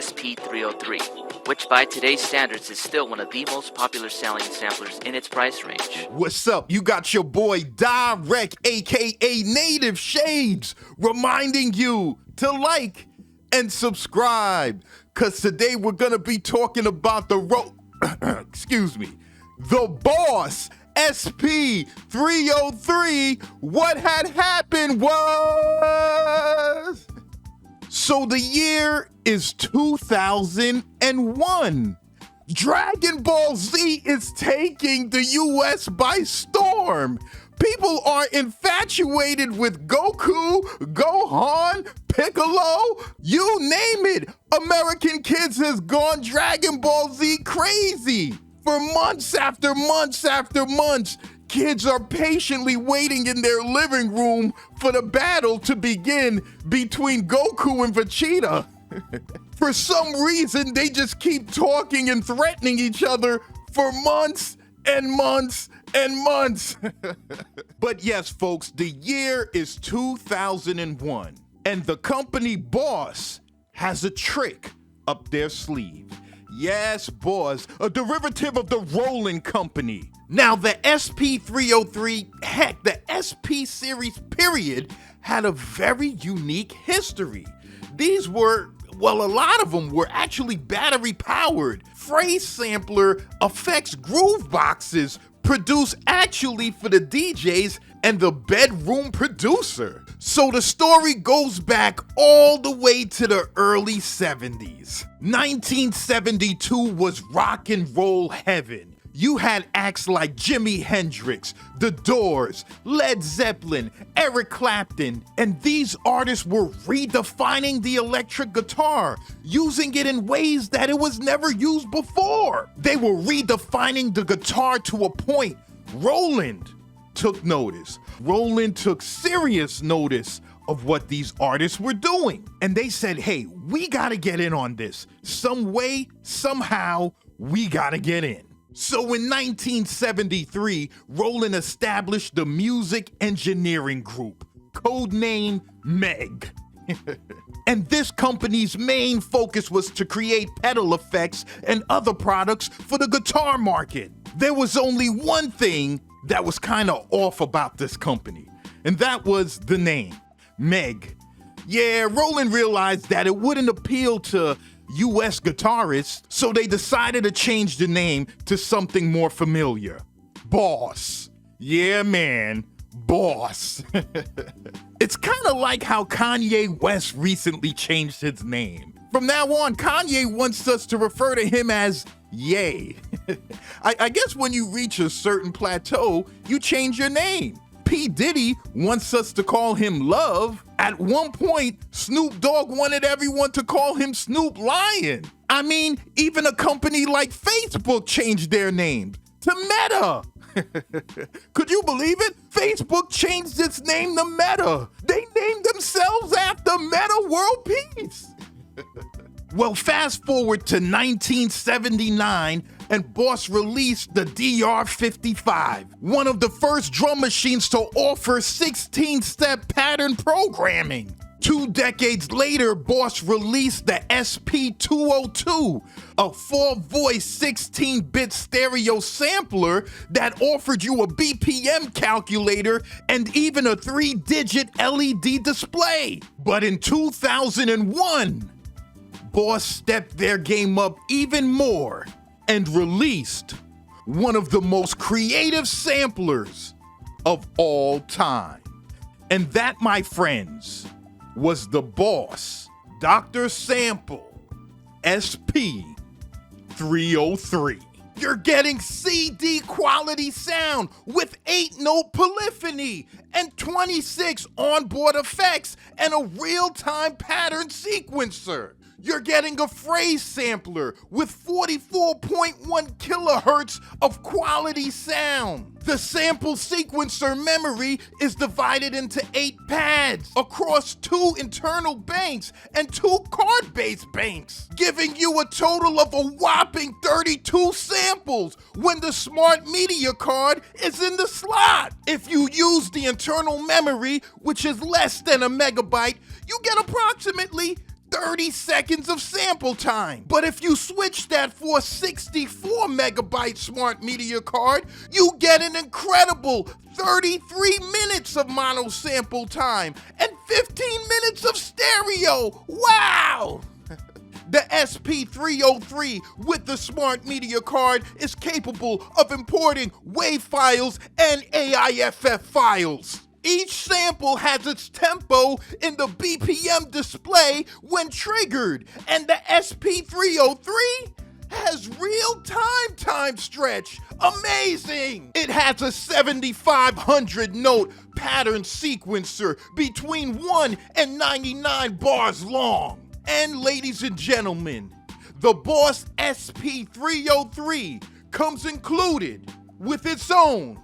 SP-303, which by today's standards is still one of the most popular selling samplers in its price range. What's up? You got your boy Dyreck, aka Native Shades, reminding you to like and subscribe, cause today we're gonna be talking about the the Boss SP-303. What had happened was, so the year is 2001. Dragon Ball Z is taking the US by storm. People are infatuated with Goku, Gohan, Piccolo, you name it. American kids has gone Dragon Ball Z crazy. For months after months after months, kids are patiently waiting in their living room for the battle to begin between Goku and Vegeta. For some reason, they just keep talking and threatening each other for months and months and months. But yes, folks, the year is 2001, and the company Boss has a trick up their sleeve. Yes, Boss, a derivative of the Roland company. Now, the SP-303, heck, the SP series period, had a very unique history. These were, well, a lot of them were actually battery-powered, phrase sampler effects groove boxes produced actually for the DJs and the bedroom producer. So the story goes back all the way to the early 70s. 1972 was rock and roll heaven. You had acts like Jimi Hendrix, The Doors, Led Zeppelin, Eric Clapton, and these artists were redefining the electric guitar, using it in ways that it was never used before. They were redefining the guitar to a point. Roland took notice. Roland took serious notice of what these artists were doing. And they said, hey, we gotta get in on this. Some way, somehow, we gotta get in. So in 1973, Roland established the Music Engineering Group, codenamed MEG. And this company's main focus was to create pedal effects and other products for the guitar market. There was only one thing that was kind of off about this company, and that was the name, MEG. Yeah, Roland realized that it wouldn't appeal to US guitarists, so they decided to change the name to something more familiar. Boss. Yeah, man, Boss. It's kind of like how Kanye West recently changed his name. From now on, Kanye wants us to refer to him as Ye. I guess when you reach a certain plateau, you change your name. P. Diddy wants us to call him Love. At one point, Snoop Dogg wanted everyone to call him Snoop Lion. I mean, even a company like Facebook changed their name to Meta. Could you believe it? Facebook changed its name to Meta. They named themselves after Meta World Peace. Well, fast forward to 1979, and Boss released the DR55, one of the first drum machines to offer 16-step pattern programming. 2 decades later, Boss released the SP-202, a 4-voice 16-bit stereo sampler that offered you a BPM calculator and even a 3-digit LED display. But in 2001, Boss stepped their game up even more and released one of the most creative samplers of all time. And that, my friends, was the Boss Dr. Sample SP-303. You're getting CD quality sound with 8-note polyphony and 26 onboard effects and a real-time pattern sequencer. You're getting a phrase sampler with 44.1 kilohertz of quality sound. The sample sequencer memory is divided into 8 pads across 2 internal banks and 2 card-based banks, giving you a total of a whopping 32 samples when the smart media card is in the slot. If you use the internal memory, which is less than a megabyte, you get approximately 30 seconds of sample time. But if you switch that for a 64 megabyte smart media card, you get an incredible 33 minutes of mono sample time and 15 minutes of stereo. Wow! The SP-303 with the smart media card is capable of importing WAV files and AIFF files. Each sample has its tempo in the BPM display when triggered, and the SP-303 has real-time time stretch. Amazing! It has a 7,500 note pattern sequencer between 1 and 99 bars long. And ladies and gentlemen, the Boss SP-303 comes included with its own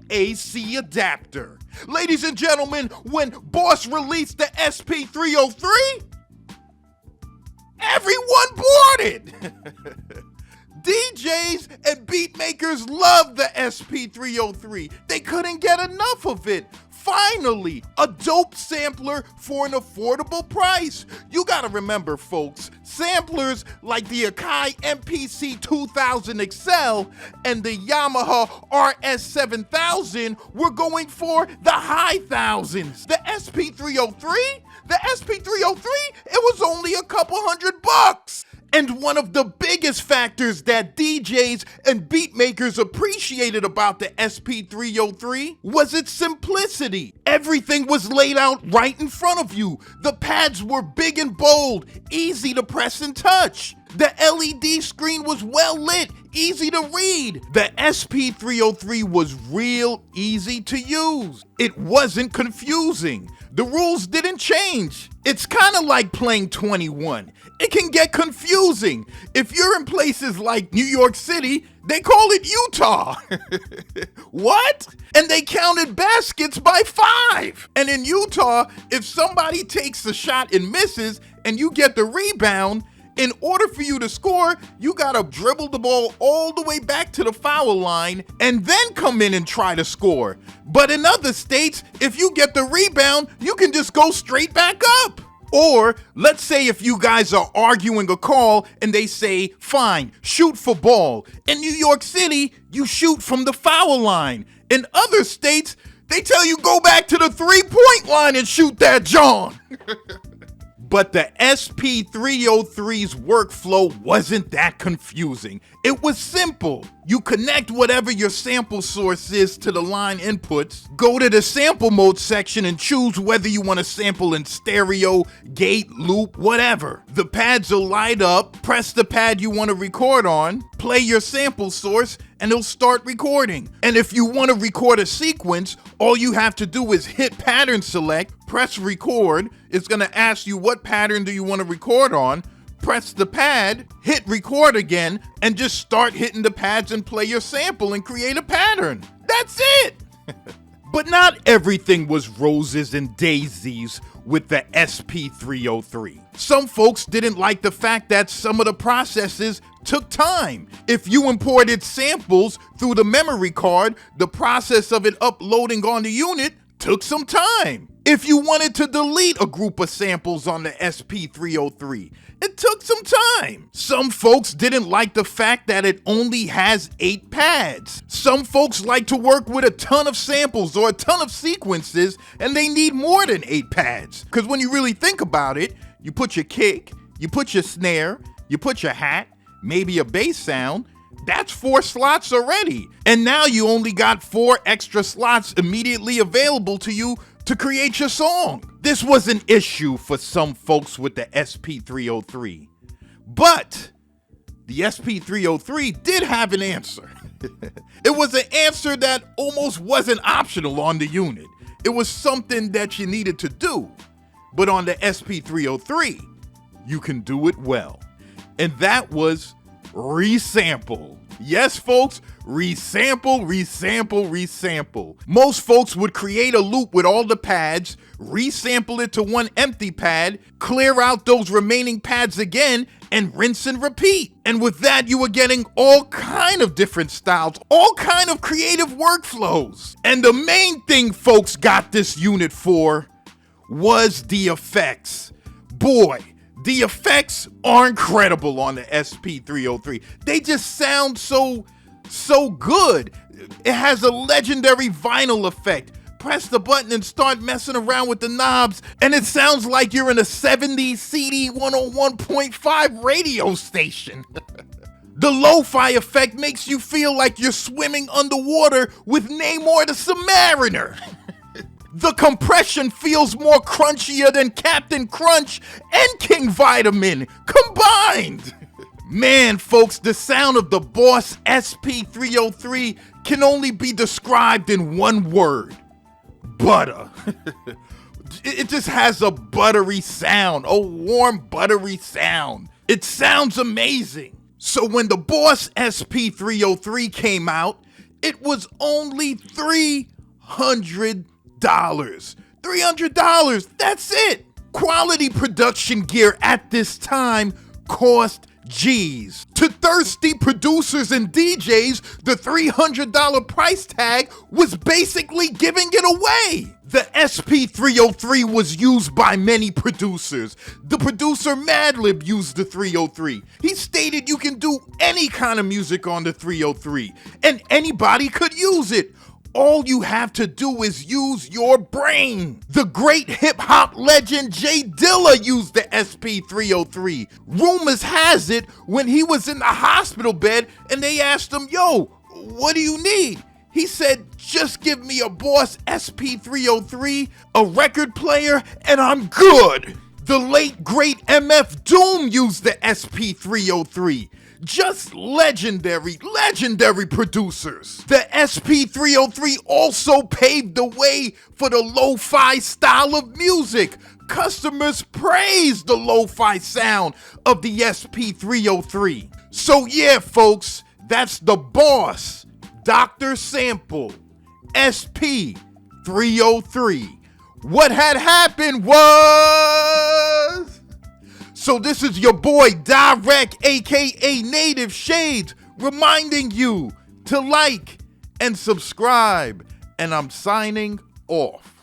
AC adapter. Ladies and gentlemen, when Boss released the SP-303, everyone bought it. DJs and beat makers love the SP-303. They couldn't get enough of it. Finally, a dope sampler for an affordable price. You gotta remember, folks, samplers like the Akai MPC 2000 XL and the Yamaha RS7000 were going for the high thousands. The SP-303, it was only a couple $100. And one of the biggest factors that DJs and beat makers appreciated about the SP-303 was its simplicity. Everything was laid out right in front of you. The pads were big and bold, easy to press and touch. The LED screen was well lit, easy to read. The SP-303 was real easy to use. It wasn't confusing. The rules didn't change. It's kind of like playing 21. It can get confusing. If you're in places like New York City, they call it Utah. What? And they counted baskets by 5. And in Utah, if somebody takes a shot and misses and you get the rebound, in order for you to score, you gotta dribble the ball all the way back to the foul line and then come in and try to score. But in other states, if you get the rebound, you can just go straight back up. Or let's say if you guys are arguing a call and they say, fine, shoot for ball. In New York City, you shoot from the foul line. In other states, they tell you go back to the 3-point line and shoot that John. But the SP-303's workflow wasn't that confusing. It was simple. You connect whatever your sample source is to the line inputs, go to the sample mode section and choose whether you want to sample in stereo, gate, loop, whatever. The pads will light up, press the pad you want to record on, play your sample source, and it'll start recording. And if you want to record a sequence, all you have to do is hit pattern select, press record. It's going to ask you what pattern do you want to record on. Press the pad, hit record again, and just start hitting the pads and play your sample and create a pattern. That's it. But not everything was roses and daisies with the SP-303. Some folks didn't like the fact that some of the processes took time. If you imported samples through the memory card, the process of it uploading on the unit took some time. If you wanted to delete a group of samples on the SP-303, it took some time. Some folks didn't like the fact that it only has 8 pads. Some folks like to work with a ton of samples or a ton of sequences, and they need more than 8 pads. Because when you really think about it, you put your kick, you put your snare, you put your hat, maybe a bass sound. That's 4 slots already. And now you only got 4 extra slots immediately available to you to create your song. This was an issue for some folks with the SP-303. But the SP-303 did have an answer. It was an answer that almost wasn't optional on the unit. It was something that you needed to do. But on the SP-303, you can do it well. And that was resample. Yes, folks, resample, resample, resample. Most folks would create a loop with all the pads, resample it to one empty pad, clear out those remaining pads again, and rinse and repeat. And with that, you were getting all kind of different styles, all kind of creative workflows. And the main thing folks got this unit for was the effects. Boy, the effects are incredible on the SP-303. They just sound so good. It has a legendary vinyl effect. Press the button and start messing around with the knobs, and it sounds like you're in a 70s CD 101.5 radio station. The lo-fi effect makes you feel like you're swimming underwater with Namor the Submariner. The compression feels more crunchier than Captain Crunch and King Vitamin combined. Man, folks, the sound of the Boss SP-303 can only be described in one word: butter. It just has a buttery sound, a warm, buttery sound. It sounds amazing. So when the Boss SP-303 came out, it was only $300. $300, that's it. Quality production gear at this time cost G's. To thirsty producers and DJs, the $300 price tag was basically giving it away. The SP-303 was used by many producers. The producer Madlib used the 303. He stated you can do any kind of music on the 303, and anybody could use it. All you have to do is use your brain. The great hip-hop legend Jay Dilla used the SP-303. Rumors has it, when he was in the hospital bed and they asked him, "Yo, what do you need?" He said, "Just give me a Boss SP-303, a record player, and I'm good." The late great MF Doom used the SP-303. Just legendary producers. The SP-303 also paved the way for the lo-fi style of music. Customers praised the lo-fi sound of the SP-303. So yeah, folks, that's the Boss Dr. Sample SP-303. What had happened was... So this is your boy Dyreck, aka Native Shades, reminding you to like and subscribe, and I'm signing off.